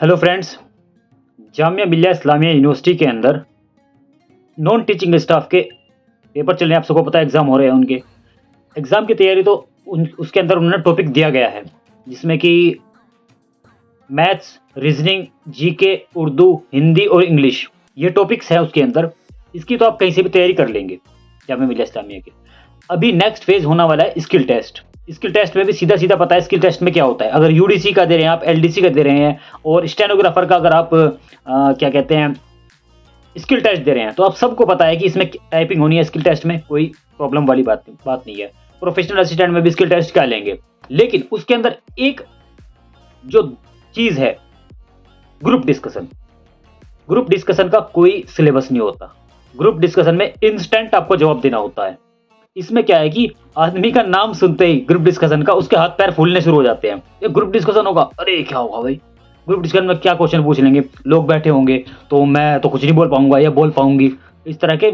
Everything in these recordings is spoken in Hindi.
Hello friends, Jamia Millia Islamia university के अंदर नॉन टीचिंग स्टाफ के पेपर चल रहे हैं। आप सबको पता है एग्ज़ाम हो रहे हैं उनके। एग्ज़ाम की तैयारी तो उसके अंदर उन्होंने टॉपिक दिया गया है, जिसमें कि maths, reasoning, GK, Urdu, Hindi और इंग्लिश, ये टॉपिक्स हैं उसके अंदर। इसकी तो आप कहीं से भी तैयारी कर लेंगे जामिया मिल्लिया इस्लामिया की। अभी नेक्स्ट फेज़ होना वाला है स्किल टेस्ट। स्किल टेस्ट में भी सीधा-सीधा पता है स्किल टेस्ट में क्या होता है। अगर यूडीसी का दे रहे हैं आप, एलडीसी का दे रहे हैं और स्टेनोग्राफर का अगर आप क्या कहते हैं स्किल टेस्ट दे रहे हैं, तो आप सबको पता है कि इसमें टाइपिंग होनी है। स्किल टेस्ट में कोई प्रॉब्लम वाली बात नहीं है। प्रोफेशनल असिस्टेंट में भी स्किल टेस्ट क्या लेंगे, लेकिन उसके अंदर एक जो चीज़ है, ग्रुप डिस्कशन। ग्रुप डिस्कशन का कोई सिलेबस नहीं होता। ग्रुप डिस्कशन में इंस्टेंट आपको जवाब देना होता है। इसमें क्या है कि आदमी का नाम सुनते ही ग्रुप डिस्कशन का उसके हाथ पैर फूलने शुरू हो जाते हैं। ये ग्रुप डिस्कशन होगा, अरे क्या होगा भाई, ग्रुप डिस्कशन में क्या क्वेश्चन पूछ लेंगे, लोग बैठे होंगे तो मैं तो कुछ नहीं बोल पाऊंगा या बोल पाऊंगी, इस तरह के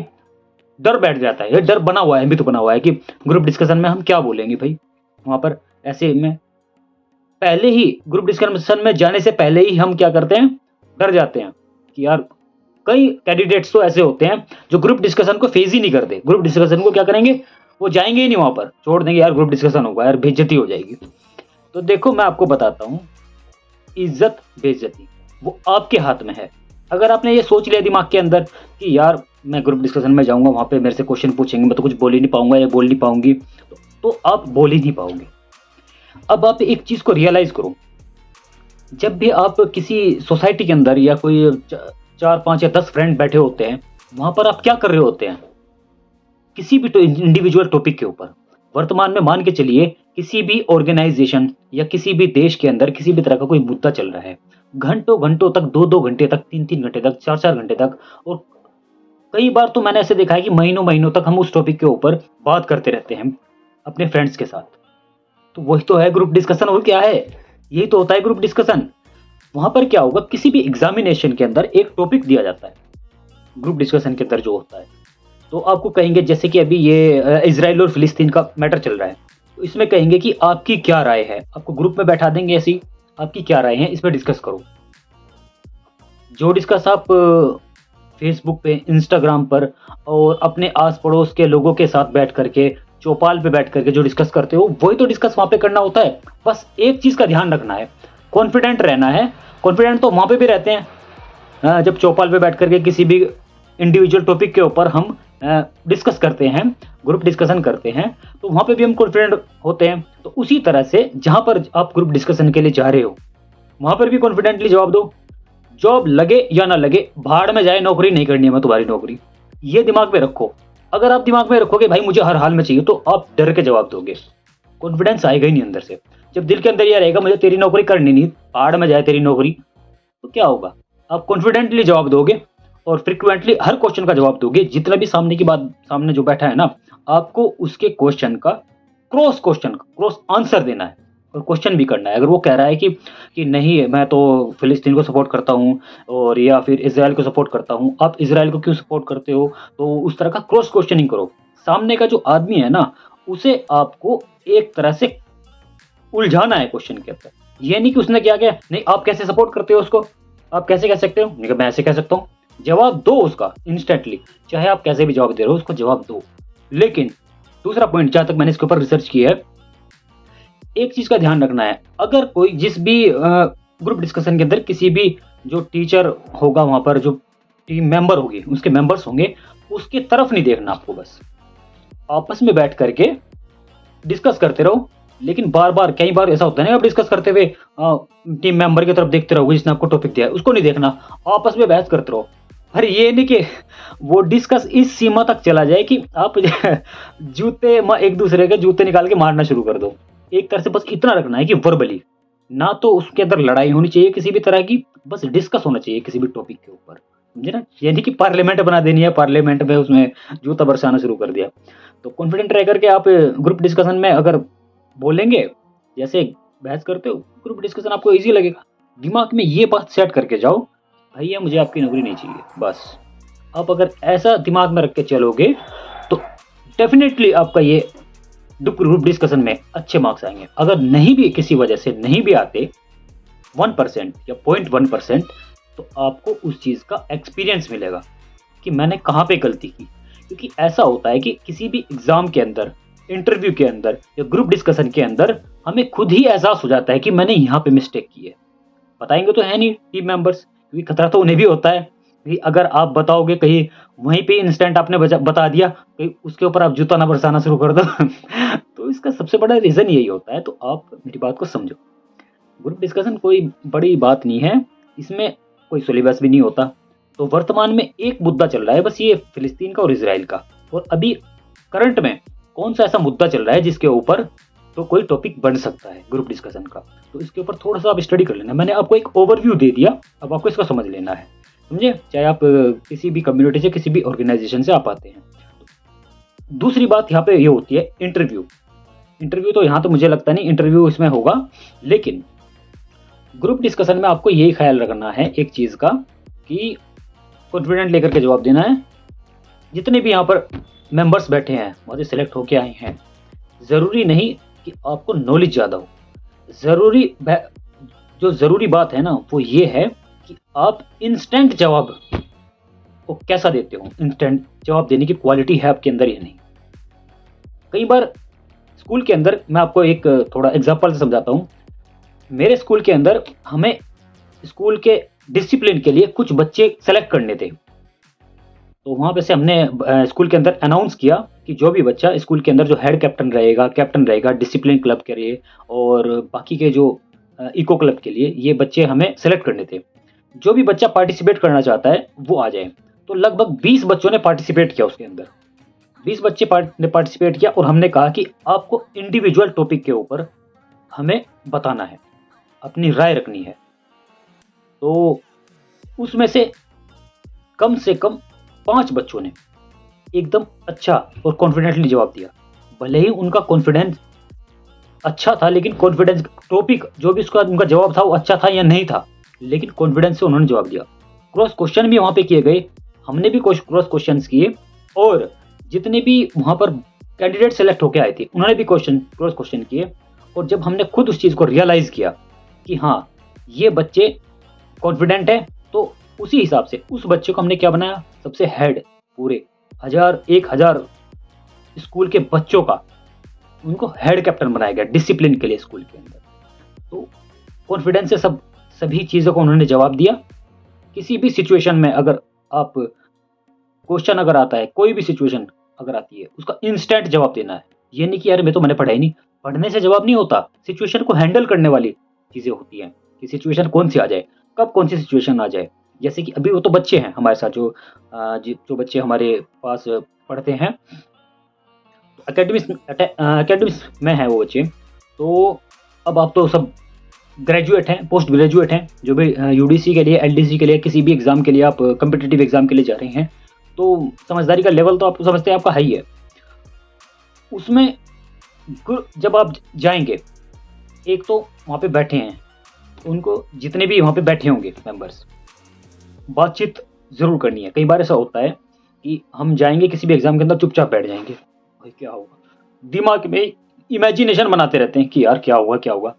डर बैठ जाता है। ये डर बना हुआ है, भी तो बना हुआ है कि ग्रुप डिस्कशन में हम क्या बोलेंगे भाई। वहां पर ऐसे में पहले ही ग्रुप डिस्कशन में जाने से पहले ही हम क्या करते हैं, डर जाते हैं कि यार कई कैंडिडेट्स तो ऐसे होते हैं जो ग्रुप डिस्कशन को फेज ही नहीं करते। ग्रुप डिस्कशन को क्या करेंगे, वो जाएंगे ही नहीं, वहां पर छोड़ देंगे, यार ग्रुप डिस्कशन होगा, यार बेइज्जती हो जाएगी। तो देखो मैं आपको बताता हूँ, इज्जत बेइज्जती वो आपके हाथ में है। अगर आपने ये सोच लिया दिमाग के अंदर कि यार मैं ग्रुप डिस्कशन में जाऊंगा, वहां पे मेरे से क्वेश्चन पूछेंगे, मैं तो कुछ बोल ही नहीं पाऊंगा या बोल नहीं पाऊंगी, तो आप बोल ही नहीं पाओगे। अब आप एक चीज को रियलाइज करो, जब भी आप किसी सोसाइटी के अंदर या कोई 4, 5 या 10 फ्रेंड बैठे होते हैं, वहां पर आप क्या कर रहे होते हैं, किसी भी इंडिविजुअल टॉपिक के ऊपर। वर्तमान में मान के चलिए किसी भी ऑर्गेनाइजेशन या किसी भी देश के अंदर किसी भी तरह का कोई मुद्दा चल रहा है, घंटों घंटों तक, 2-2 घंटे तक, 3-3 घंटे तक, 4-4 घंटे तक, और कई बार तो मैंने ऐसे देखा है कि महीनों महीनों तक हम उस टॉपिक के ऊपर बात करते रहते हैं अपने फ्रेंड्स के साथ। तो वही तो है ग्रुप डिस्कशन, और क्या है, यही तो होता है ग्रुप डिस्कशन। वहां पर क्या होगा, किसी भी एग्जामिनेशन के अंदर एक टॉपिक दिया जाता है ग्रुप डिस्कशन के अंदर जो होता है, तो आपको कहेंगे जैसे कि अभी ये इजराइल और फिलिस्तीन का मैटर चल रहा है, तो इसमें कहेंगे कि आपकी क्या राय है। आपको ग्रुप में बैठा देंगे, ऐसी आपकी क्या राय है इस पर डिस्कस करो। जो डिस्कस आप फेसबुक पे, इंस्टाग्राम पर और अपने आस पड़ोस के लोगों के साथ बैठ करके, चौपाल पे बैठ करके जो डिस्कस करते हो, वही तो डिस्कस वहां पे करना होता है। बस एक चीज का ध्यान रखना है, कॉन्फिडेंट रहना है। कॉन्फिडेंट तो वहां पे भी रहते हैं, जब चौपाल पे बैठ करके किसी भी इंडिविजुअल टॉपिक के ऊपर हम डिस्कस करते हैं, ग्रुप डिस्कशन करते हैं, तो वहां पे भी हम कॉन्फिडेंट होते हैं। तो उसी तरह से जहां पर आप ग्रुप डिस्कशन के लिए जा रहे हो, वहां पर भी कॉन्फिडेंटली जवाब दो। जॉब लगे या ना लगे, भाड़ में जाए, नौकरी नहीं करनी है मैं तुम्हारी नौकरी, ये दिमाग में रखो। अगर आप दिमाग में रखोगे भाई मुझे हर हाल में चाहिए, तो आप डर के जवाब दोगे, कॉन्फिडेंस आएगा ही नहीं अंदर से। जब दिल के अंदर यह रहेगा मुझे तेरी नौकरी करनी नहीं, भाड़ में जाए तेरी नौकरी, तो क्या होगा, आप कॉन्फिडेंटली जवाब दोगे और फ्रिक्वेंटली हर क्वेश्चन का जवाब दोगे। जितना भी सामने की बात, सामने जो बैठा है ना, आपको उसके क्वेश्चन का क्रॉस आंसर देना है और क्वेश्चन भी करना है। अगर वो कह रहा है कि नहीं मैं तो फिलिस्तीन को सपोर्ट करता हूँ और या फिर इजराइल को सपोर्ट करता हूँ, आप इजराइल को क्यों सपोर्ट करते हो, तो उस तरह का क्रॉस क्वेश्चनिंग करो। सामने का जो आदमी है ना, उसे आपको एक तरह से उलझाना है क्वेश्चन के अंदर। ये नहीं कि उसने क्या किया, नहीं आप कैसे सपोर्ट करते हो उसको, आप कैसे कह सकते हो, नहीं मैं ऐसे कह सकता हूँ। जवाब दो उसका इंस्टेंटली, चाहे आप कैसे भी जवाब दे रहे हो उसको जवाब दो। लेकिन दूसरा पॉइंट, जहां तक मैंने इसके ऊपर रिसर्च की है, एक चीज का ध्यान रखना है, अगर कोई जिस भी ग्रुप डिस्कशन के अंदर किसी भी जो टीचर होगा, वहां पर जो टीम मेंबर होगी, उसके मेंबर्स होंगे, उसकी तरफ नहीं देखना आपको। बस आपस में बैठ करके डिस्कस करते रहो। लेकिन बार बार, कई बार ऐसा होता है ना, आप डिस्कस करते हुए टीम मेंबर की तरफ देखते रहोगे जिसने आपको टॉपिक दिया है, उसको नहीं देखना, आपस में बहस करते रहो। अरे ये नहीं कि वो डिस्कस इस सीमा तक चला जाए कि आप जूते एक दूसरे के जूते निकाल के मारना शुरू कर दो। एक तरह से बस इतना रखना है कि वर्बली ना तो उसके अंदर लड़ाई होनी चाहिए किसी भी तरह की, बस डिस्कस होना चाहिए किसी भी टॉपिक के ऊपर, समझे ना। ये नहीं कि पार्लियामेंट बना देनी है, पार्लियामेंट में उसमें जूता बरसाना शुरू कर दिया। तो कॉन्फिडेंट रह करके आप ग्रुप डिस्कशन में अगर बोलेंगे, जैसे बहस करते हो, ग्रुप डिस्कशन आपको इजी लगेगा। दिमाग में ये बात सेट करके जाओ, भैया मुझे आपकी नौकरी नहीं चाहिए, बस। आप अगर ऐसा दिमाग में रख के चलोगे तो डेफिनेटली आपका ये ग्रुप डिस्कशन में अच्छे मार्क्स आएंगे। अगर नहीं भी, किसी वजह से नहीं भी आते, 1% या 0.1%, तो आपको उस चीज़ का एक्सपीरियंस मिलेगा कि मैंने कहाँ पे गलती की। क्योंकि ऐसा होता है कि किसी भी एग्ज़ाम के अंदर, इंटरव्यू के अंदर या ग्रुप डिस्कशन के अंदर हमें खुद ही एहसास हो जाता है कि मैंने यहाँ पे मिस्टेक की है। बताएँगे तो है नहीं टीम मेंबर्स, क्योंकि खतरा तो उन्हें भी होता है कि अगर आप बताओगे कहीं वहीं पे इंस्टेंट आपने बता दिया, कहीं उसके ऊपर आप जूता ना बरसाना शुरू कर दो। तो इसका सबसे बड़ा रीज़न यही होता है, तो आप मेरी बात को समझो। ग्रुप डिस्कशन कोई बड़ी बात नहीं है, इसमें कोई सिलेबस भी नहीं होता। तो वर्तमान में एक मुद्दा चल रहा है बस, ये फ़िलिस्तीन का और इज़राइल का, और अभी करंट में कौन-सा ऐसा मुद्दा चल रहा है जिसके ऊपर तो कोई टॉपिक बन सकता है ग्रुप डिस्कशन का। तो इसके ऊपर थोड़ा-सा आप स्टडी कर लेना। मैंने आपको एक ओवरव्यू दे दिया, अब आपको इसको समझ लेना है, समझे? चाहे आप किसी भी कम्युनिटी से, किसी भी ऑर्गेनाइज़ेशन से आप आते हैं। दूसरी बात यहाँ पे ये होती है इंटरव्यू। इंटरव्यू तो यहाँ तो मुझे लगता नहीं इंटरव्यू इसमें होगा, लेकिन ग्रुप डिस्कशन में आपको यही ख्याल रखना है एक चीज़ का कि कॉन्फिडेंट लेकर के जवाब देना है। जितने भी यहाँ पर मेंबर्स बैठे हैं, वहाँ से सिलेक्ट होके आए हैं, ज़रूरी नहीं कि आपको नॉलेज ज़्यादा हो। जो ज़रूरी बात है ना, वो ये है कि आप इंस्टेंट जवाब को कैसा देते हो, इंस्टेंट जवाब देने की क्वालिटी है आपके अंदर या नहीं। कई बार स्कूल के अंदर, मैं आपको एक थोड़ा एग्जांपल से समझाता हूँ। मेरे स्कूल के अंदर हमें स्कूल के डिसिप्लिन के लिए कुछ बच्चे सेलेक्ट करने थे। तो वहाँ पे से हमने स्कूल के अंदर अनाउंस किया कि जो भी बच्चा स्कूल के अंदर जो हेड कैप्टन रहेगा डिसिप्लिन क्लब के लिए और बाकी के जो इको क्लब के लिए, ये बच्चे हमें सेलेक्ट करने थे। जो भी बच्चा पार्टिसिपेट करना चाहता है वो आ जाए। तो लगभग 20 बच्चों ने पार्टिसिपेट किया उसके अंदर। 20 बच्चे ने पार्टिसिपेट किया और हमने कहा कि आपको इंडिविजुअल टॉपिक के ऊपर हमें बताना है, अपनी राय रखनी है। तो उसमें से कम 5 बच्चों ने एकदम अच्छा और कॉन्फिडेंटली जवाब दिया। भले ही उनका कॉन्फिडेंस अच्छा था, लेकिन कॉन्फिडेंस टॉपिक जो भी उसका उनका जवाब था वो अच्छा था या नहीं था, लेकिन कॉन्फिडेंस से उन्होंने जवाब दिया। क्रॉस क्वेश्चन भी वहाँ पे किए गए, हमने भी क्रॉस क्वेश्चंस किए, और जितने भी वहाँ पर कैंडिडेट सेलेक्ट होके आए थे उन्होंने भी क्रॉस क्वेश्चन किए। और जब हमने खुद उस चीज़ को रियलाइज़ किया कि हाँ ये बच्चे कॉन्फिडेंट है, तो उसी हिसाब से उस बच्चे को हमने क्या बनाया, सबसे हेड पूरे 1000 स्कूल के बच्चों का उनको हेड कैप्टन बनाया गया डिसिप्लिन के लिए स्कूल के अंदर। तो कॉन्फिडेंस से सभी चीज़ों को उन्होंने जवाब दिया। किसी भी सिचुएशन में अगर आप क्वेश्चन अगर आता है, कोई भी सिचुएशन अगर आती है, उसका इंस्टेंट जवाब देना है। ये नहीं कि यार मैंने पढ़ा ही नहीं, पढ़ने से जवाब नहीं होता, सिचुएशन को हैंडल करने वाली चीज़ें होती हैं कि सिचुएशन कौन सी आ जाए, कब कौन सी सिचुएशन आ जाए। जैसे कि अभी वो तो बच्चे हैं हमारे साथ, जो बच्चे हमारे पास पढ़ते हैं, एकेडमिक्स में हैं वो बच्चे। तो अब आप तो सब ग्रेजुएट हैं, पोस्ट ग्रेजुएट हैं, जो भी यूडीसी के लिए, एलडीसी के लिए, किसी भी एग्ज़ाम के लिए आप कम्पिटिटिव एग्ज़ाम के लिए जा रहे हैं, तो समझदारी का लेवल तो आप समझते हैं आपका हाई है। उसमें जब आप जाएंगे, एक तो वहाँ पे बैठे हैं, उनको जितने भी वहाँ पे बैठे होंगे मेंबर्स, बातचीत ज़रूर करनी है। कई बार ऐसा होता है कि हम जाएंगे किसी भी एग्ज़ाम के अंदर, चुपचाप बैठ जाएंगे, भाई क्या होगा, दिमाग में इमेजिनेशन बनाते रहते हैं कि यार क्या होगा।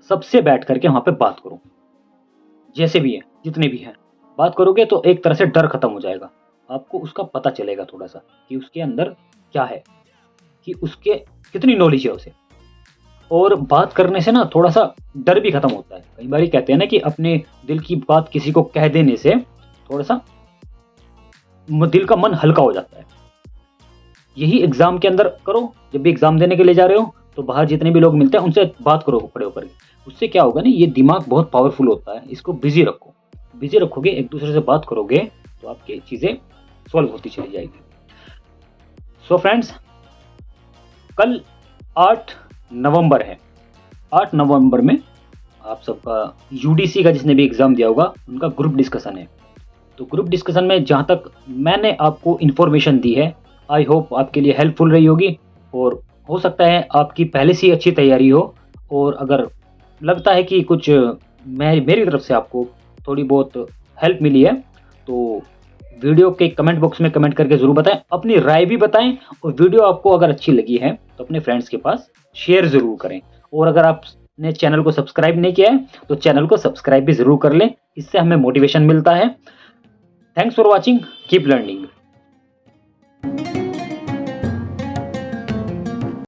सबसे बैठ करके वहाँ पे बात करो, जैसे भी है, जितने भी हैं, बात करोगे तो एक तरह से डर खत्म हो जाएगा। आपको उसका पता चलेगा थोड़ा सा कि उसके अंदर क्या है, कि उसके कितनी नॉलेज है उसे। और बात करने से ना थोड़ा सा डर भी खत्म होता है। कई बार कहते हैं ना कि अपने दिल की बात किसी को कह देने से थोड़ा सा दिल का मन हल्का हो जाता है। यही एग्जाम के अंदर करो, जब भी एग्जाम देने के लिए जा रहे हो तो बाहर जितने भी लोग मिलते हैं उनसे बात करो खड़े होकर के। उससे क्या होगा ना, ये दिमाग बहुत पावरफुल होता है, इसको बिजी रखोगे, एक दूसरे से बात करोगे तो आपकी चीज़ें सॉल्व होती चली जाएगी। सो फ्रेंड्स, कल 8 नवंबर है। 8 नवंबर में आप सबका यूडीसी का जिसने भी एग्ज़ाम दिया होगा उनका ग्रुप डिस्कशन है। तो ग्रुप डिस्कशन में जहाँ तक मैंने आपको इन्फॉर्मेशन दी है, आई होप आपके लिए हेल्पफुल रही होगी, और हो सकता है आपकी पहले से ही अच्छी तैयारी हो। और अगर लगता है कि कुछ मेरी तरफ से आपको थोड़ी बहुत हेल्प मिली है तो वीडियो के कमेंट बॉक्स में कमेंट करके ज़रूर बताएं, अपनी राय भी बताएं। और वीडियो आपको अगर अच्छी लगी है तो अपने फ्रेंड्स के पास शेयर ज़रूर करें। और अगर आप ने चैनल को सब्सक्राइब नहीं किया है तो चैनल को सब्सक्राइब भी ज़रूर कर लें, इससे हमें मोटिवेशन मिलता है। Thanks for watching, keep learning.